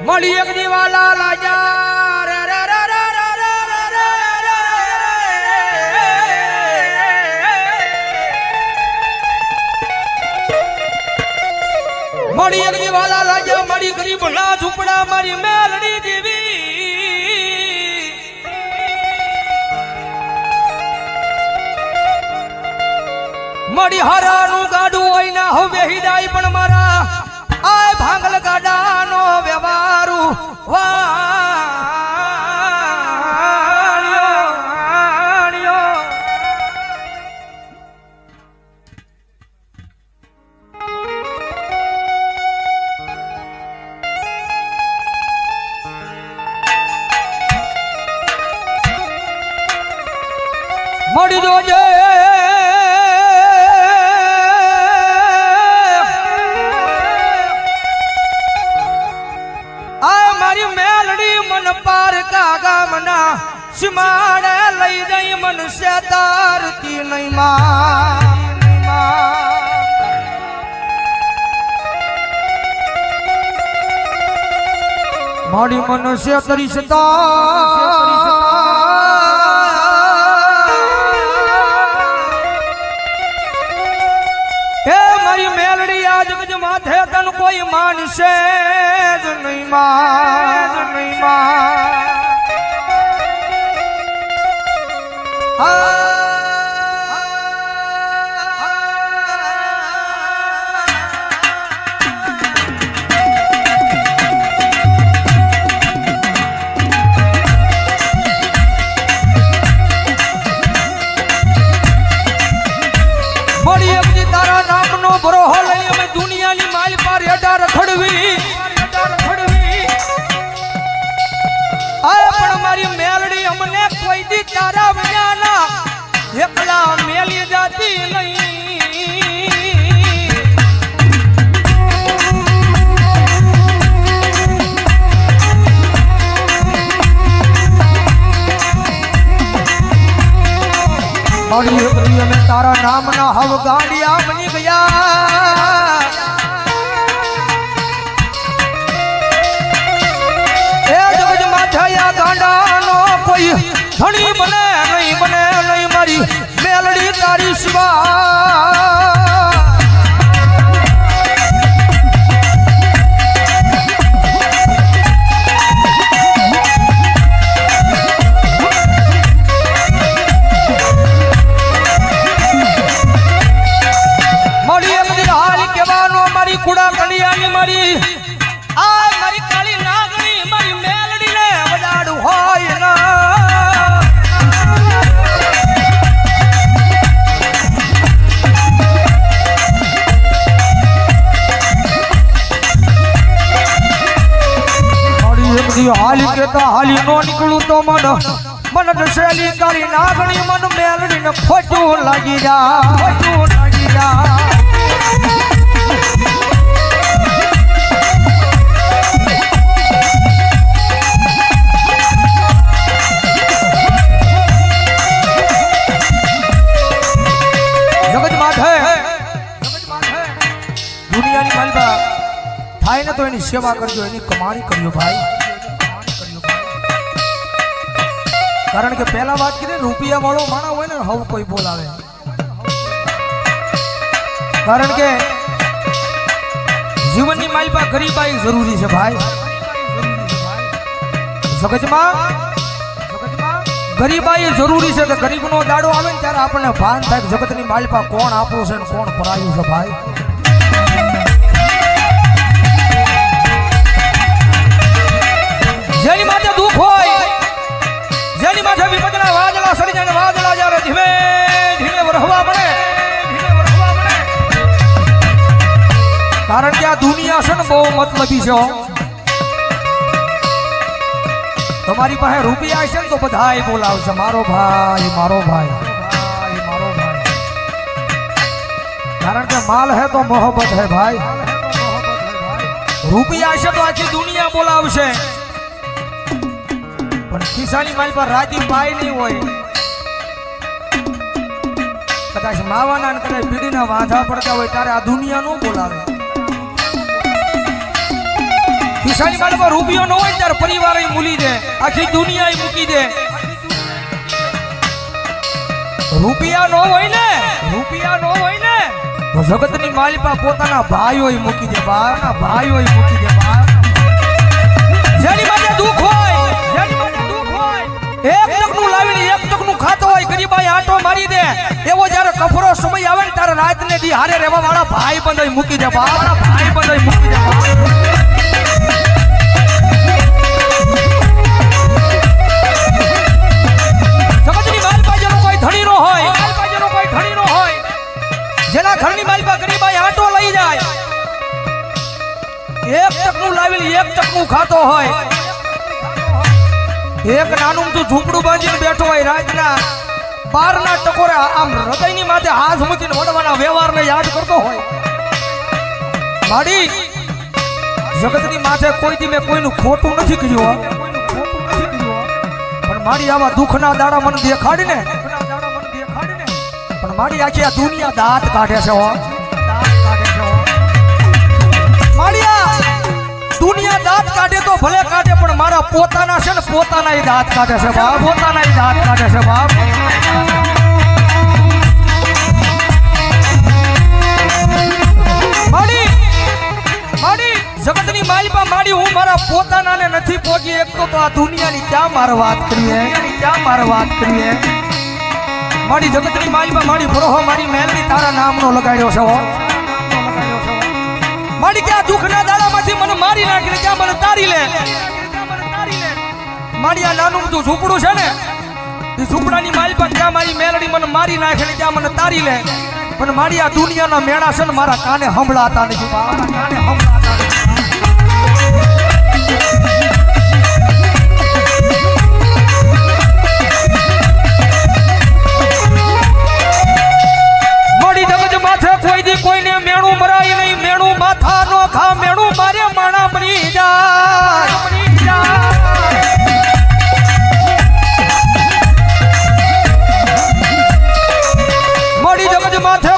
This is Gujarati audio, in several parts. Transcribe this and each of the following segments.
મળી એક દીવાલા લાજા રે રે રે રે રે રે મળી એક દીવાલા લાજા મળી ગરીબ ના ઝૂંપડા મારી મેલડી દેવી મળી હરાનું ગાડું હોય ના હવે હિદાય પણ મારા આય ભાંગલ ગાડાનો વ્યવહારુ વાણ્યો મળી જોજે પાર કાગા મના સિમાડે લઈ જઈ મનુષ્ય તારતી નહીં મારી મનુષ્ય તરીસતા એ મારી મેલડી આજ ગજ માથે તન કોઈ માનશે જ નહીં તારા નામનો ભરોહો લઈ અમે દુનિયાની માલ પર હેડા રખડવી પણ મારી મેલડી અમને કોઈ દી તારા વિનાના એકલા મેલી જાતી નહીં મારી એકલી અમે તારા નામના હવ ગાડિયા બની ગયા ગાંડાનો કોઈ ધણી બને નહીં મારી મેલડી તારી સિવા મારી એક હાલ કહેવાનો મારી કુડા કડિયાની મારી આ મારી કાળી નાગણી મારી મેલડી ને વડાડું હોય ના મારી એક હાલી કેતા હાલી નો નીકળું તો મન દશેલી કાળી નાગણી મન મેલડી ને ખોટું લાગી જા દુનિયાની માલબા થાય ને તો એની સેવા કરજો એની કમાણી કરજો ભાઈ કારણ કે પહેલા વાત કરી રૂપિયા વાળો માણા હોય ને હવ કોઈ બોલાવે કારણ કે જીવનની માલબા ગરીબાઈ જરૂરી છે ભાઈ જગતમાં ગરીબાઈ જરૂરી છે કે ગરીબનો દાડો આવે ને ત્યારે આપણને ભાન થાય કે જગતની માલબા કોણ આપણું છે ને કોણ પરાયું છે ભાઈ જેની માથે દુઃખ હોય જેની માથે વિપદના વાદળા સડી જાય વાદળા જ્યારે ધીમે ધીમે વરહવા પડે કારણ કે આ દુનિયા છે ને બહુ મતલબી છે તમારી પાસે રૂપિયા છે ને તો બધાય બોલાવશે મારો ભાઈ કારણ કે માલ હે તો મોહબ્બત હે ભાઈ રૂપિયા છે તો આખી દુનિયા બોલાવશે પણ ખિસ્સાની માલ પર રાજી પાય નહીં હોય કદાચ માવાના ને કદાચ બીડીના વાંધા પડતા હોય ત્યારે આ દુનિયા નો બોલાવે ખિસ્સાની માલમાં રૂપિયો ન હોય ત્યારે પરિવાર મૂલી દે, આખી દુનિયા મૂકી દે. રૂપિયા નો હોય ને તો જગતની માલિપા પોતાના ભાઈઓ મૂકી દે, ભાઈઓ મૂકી દે. જેની માટે દુઃખ હોય એક ટકનું લાવીને એક ટકનું ખાતો હોય, ગરીબાઈ આટો મારી દે, એવો જ્યારે કફરો સમય આવે ને ત્યારે રાતને દી હારે રહેવા વાળા ભાઈ બંધાઈ મૂકી દે, ભાઈ બંધાઈ મૂકી દે. જગતની માલિપા જેનો કોઈ ધણી નો હોય, જેના ઘરની માલિપા ગરીબાઈ આટો લઈ જાય, એક ટકનું લાવીને એક ટકનું ખાતો હોય, એક નાનું તું ઝૂંપડું બાંધીને બેઠો હોય, રાતના 12ના ટકોરે આમ હૃદયની માથે હાથ મૂકીને વડવાના વ્યવહારને યાદ કરતો હોય. માડી જગતની માથે કોઈથી મેં કોઈનું ખોટું નથી કર્યું, પણ માડી આવા દુઃખના દાડા મને દેખાડીને, પણ માડી આખી આ દુનિયા દાંત કાઢે છે. માડિયા દુનિયા દાંત કાઢે તો ભલે કાઢે, પણ મારા પોતાના છે ને પોતાના એ દાંત કાઢે છે બાપ, પોતાના એ દાંત કાઢે છે બાપ. માડી જગતની માલિપા માડી હું મારા પોતાનાને નથી પહોંચી એકતો તો આ દુનિયાની ક્યાં મારે વાત કરીએ, મારી જગતની માલિપા મારી ભરોહો મારી મહેલની તારા નામનો લગાડ્યો છે. મારી ક્યાં દુઃખના દાડામાંથી મને મારી નાખીને ક્યાં મને તારી લે. મારી આ નાનું તું ઝૂંપડું છે ને, એ ઝૂંપડાની માલિપા ક્યાં મારી મેલડી મને મારી નાખીને ક્યાં મને તારી લે, પણ મારી આ દુનિયાના મેળા છે ને મારા કાને સંભળાતા નથી, કાને સંભળાતા નથી. કોઈને મેણું મરાય નહીં, મેણું માથા નો ખા, મેણું મારે માણા બની જાય. મોડી જગત માથે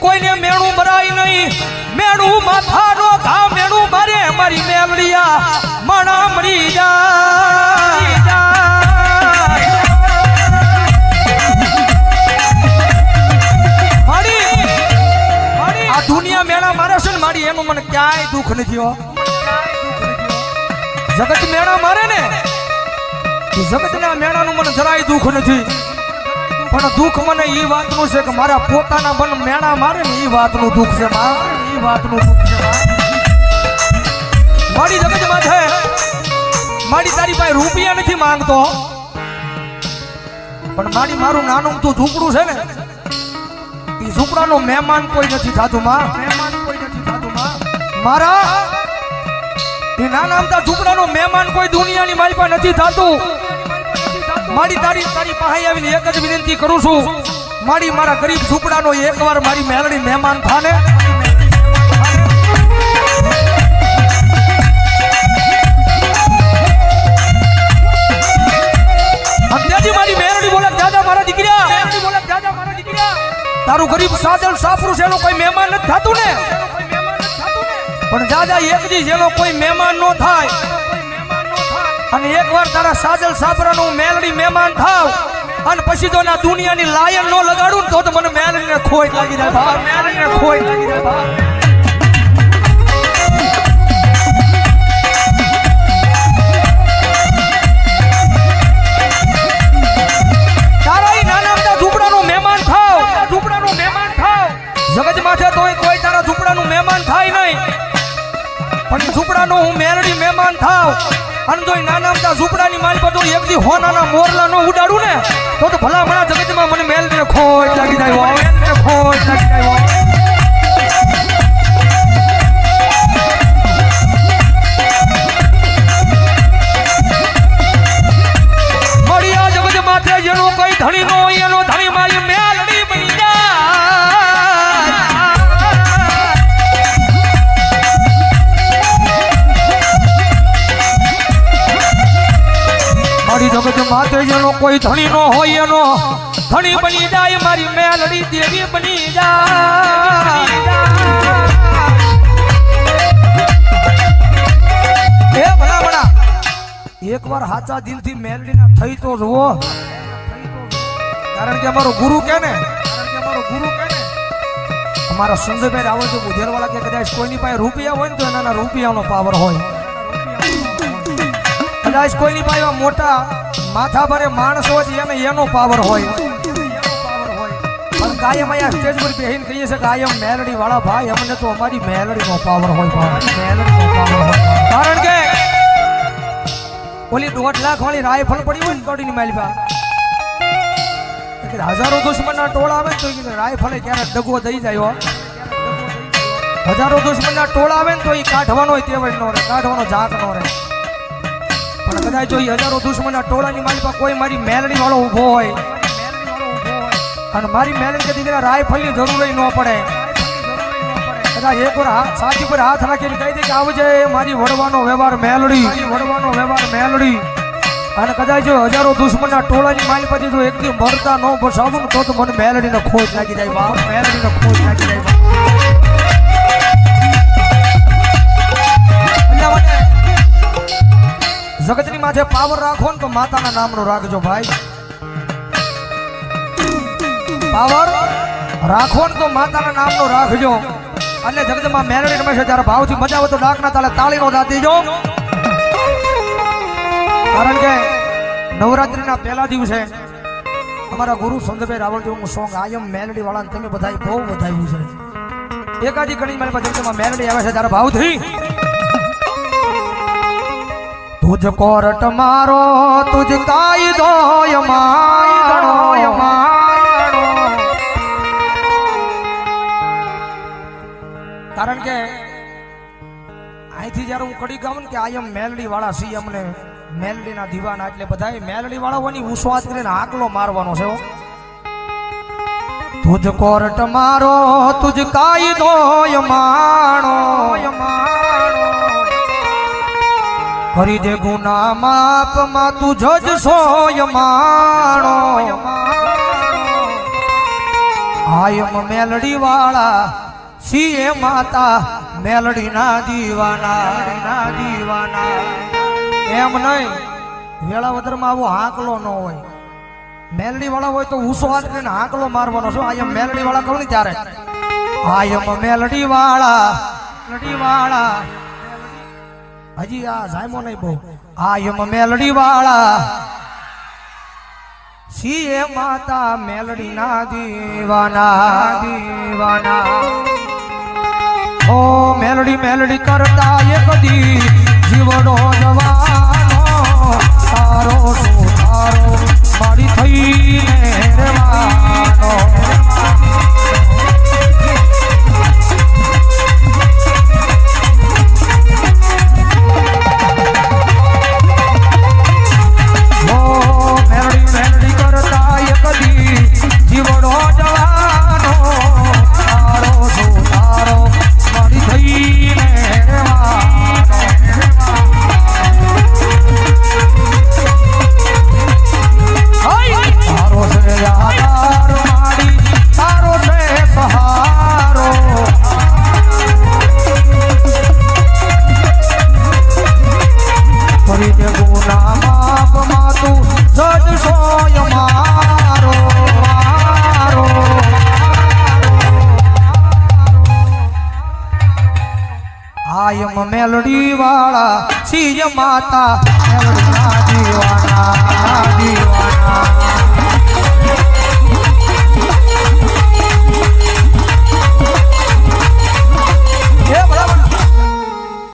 કોઈને મેણું મરાય નહીં, મેણું માથા નો ખા, મેણું મારે મારી મેલડિયા માણા મરી જાય. દુનિયા મેળા મારે છે ને મારી એનું મને ક્યાંય દુઃખ નથી હો. જગત મેળા મારે ને જગતના મેળાનું મને જરાય દુઃખ નથી, પણ દુઃખ મને એ વાતનું છે કે મારા પોતાના મન મેળા મારે ને એ વાતનું દુઃખ છે, મારી જગત માથે મારી તારી પાસે રૂપિયા નથી માંગતો, પણ મારી મારું નાનું તું ઝૂંપડું છે ને, ઝૂંપડાનો મહેમાન કોઈ નથી થતું મારા એ નાના અમથા ઝૂંપડાનો મહેમાન કોઈ દુનિયાની માલિપા નથી થતું. મારી તારી પાસે આવીને એક જ વિનંતી કરું છું, મારી મારા ગરીબ ઝૂંપડાનો એકવાર મારી મેલડી મહેમાન થાને. મારી મેલડી બોલે દાદા મારા દીકરા, તારું ગરીબ સાજલ સાપરું છે એનો કોઈ મહેમાન નથી થતું ને, પણ દાદા એક દી જેનો કોઈ મહેમાન નો થાય અને એકવાર તારા સાજલ સાપરાનું મેલડી મહેમાન થાવ અને પછી જો ના દુનિયાની લાયન નો લગાડું તો મને મેલડીને ખોટ લાગી જાય ભાઈ, મેલડીને ખોટ લાગી જાય ભાઈ. જગત માથે તો કોઈ તારા ઝૂંપડાનું મહેમાન થાય નહીં, પણ ઝૂંપડાનું હું મેલડી મહેમાન થાવ અને જો નાના અમથા ઝૂંપડાની માલ પર એક દી હોનાના મોરલા નો ઉડાડું ને તો ભલામણા જગતમાં મને મેલડીને ખોટ લાગી જાય, ખોટ લાગી જાય. મળ્યા જગત માથે જેનો કોઈ ધણી નો હોય એનો ધણી મારી મેલડી બની જાય. જગત માથે જેનો કોઈ ધણી નો હોય એનો ધણી બની જાય, મારી મેલડી દેવી બની જાય. એ એકવાર સાચા દિલથી મેલડીના થઈ તો જુઓ, કારણ કે અમારો ગુરુ કે ને, અમારા સંજયભાઈ રાવલ જો બુધેરવાળા કે કદાચ કોઈની પાસે રૂપિયા હોય ને તો એના રૂપિયાનો પાવર હોય, કદાચ કોઈની પાસે મોટા માથા ભરે માણસ હોય એને એનો પાવર હોય, પણ કાયમ અહીંયા સ્ટેજ પર બેહીને કહીએ છે કાયમ મેલડી વાળા ભાઈ અમને તો અમારી મેલડીનો પાવર હોય, મેલડીનો પાવર હોય, કારણ કે ઓલી 1.5 લાખ વાળી રાયફળ પડી હોય ને કડીની માલપા હજારો દુશ્મનના ટોળા આવે તો રાયફળે ક્યારેક દગો દઈ જાય, હજારો દુશ્મનના ટોળા આવે ને તો એ કાઢવાનો તેવડ નો રહે, કાઢવાનો જાત નો રહે, પણ કદાચ જો હજારો દુશ્મનના ટોળાની માલપા કોઈ મારી મેલડી વાળો ઊભો હોય અને મારી મેલડી કદી રાયફળની જરૂર ન પડે, કદાચ એક વાર સાચી પર હાથ રાખીને કહી દે કે આવજે મારી વડવાનો વ્યવહાર મેલડી, વડવાનો વ્યવહાર મેલડી, અને કદાચ જો હજારો દુશ્મનના ટોળાની માલ પછી જો એકથી મરતા ન બસાવું તો મને મેલડીને ખોજ લાગી જાય બાપ, મેલડીને ખોજ લાગી જાય બાપ. જગતની માથે પાવર રાખો ને તો માતાના નામનો રાખજો ભાઈ, પાવર રાખો ને તો માતાના નામનો રાખજો, અને જગતમાં મેલડી રમે છે ત્યારે ભાવથી મજા આવે તો ડાકના તાલે તાળીનો દાદ દેજો, કારણ કે નવરાત્રીના પહેલા દિવસે અમારા ગુરુ સંજયભાઈ રાવળજીનું સોંગ આયમ મેલડી વાળાને તમે બધા બહુ વધાવ્યું છે, એકાદી ઘણી મારી પાસે જગતમાં મેલડી આવે છે ત્યારે ભાવથી તુજ કોરટ મારો તુજ કાયદો મારો, કારણ કે અહીંથી જયારે હું કડી ગાઉં ને કે આયમ મેલડી વાળા સી અમને મેલડીના દીવાના, એટલે બધા મેલડી વાળાઓની ઉસ્વાદ કરીને આકલો મારવાનો છે, તુજ કોરટ મારો તુજ કાયદો માણો, કરી દે ગુના માપ માં તું જજ સોય માણો, આયમ મેલડી વાળા સીએ માતા મેલડી ના દીવાના, દીવાના એમ નહીં વેળાવદરમાં આવો હાંકલો ન હોય, મેલડી વાળા હોય તો ઉસો હાથ કરીને હાંકલો મારવાનો છે, આયમ મેલડી વાળા કહું ને ત્યારે આયમ મેલડી વાળા, મેલડી વાળા હજી આ જાયમો નહીં બહુ, આયમ મેલડી વાળા સીએ માતા મેલડી ના દીવાના, દીવાના ઓ મેલડી મેલડી કરતા એક દી જીવડો જવાનો તારો તારો મારી થઈને રહેવાનો, મેલડી મેલડી કરતા એક દી જીવડો જવાનો તારો તારો મારી થઈને તારો છે આધાર મારી, તારો છે સહારો, કરી દે ગુના માપ માં તું જજ સોય મારો, મારો આયમ મેલડી વાળા સીય માતા મેલડી ના દીવા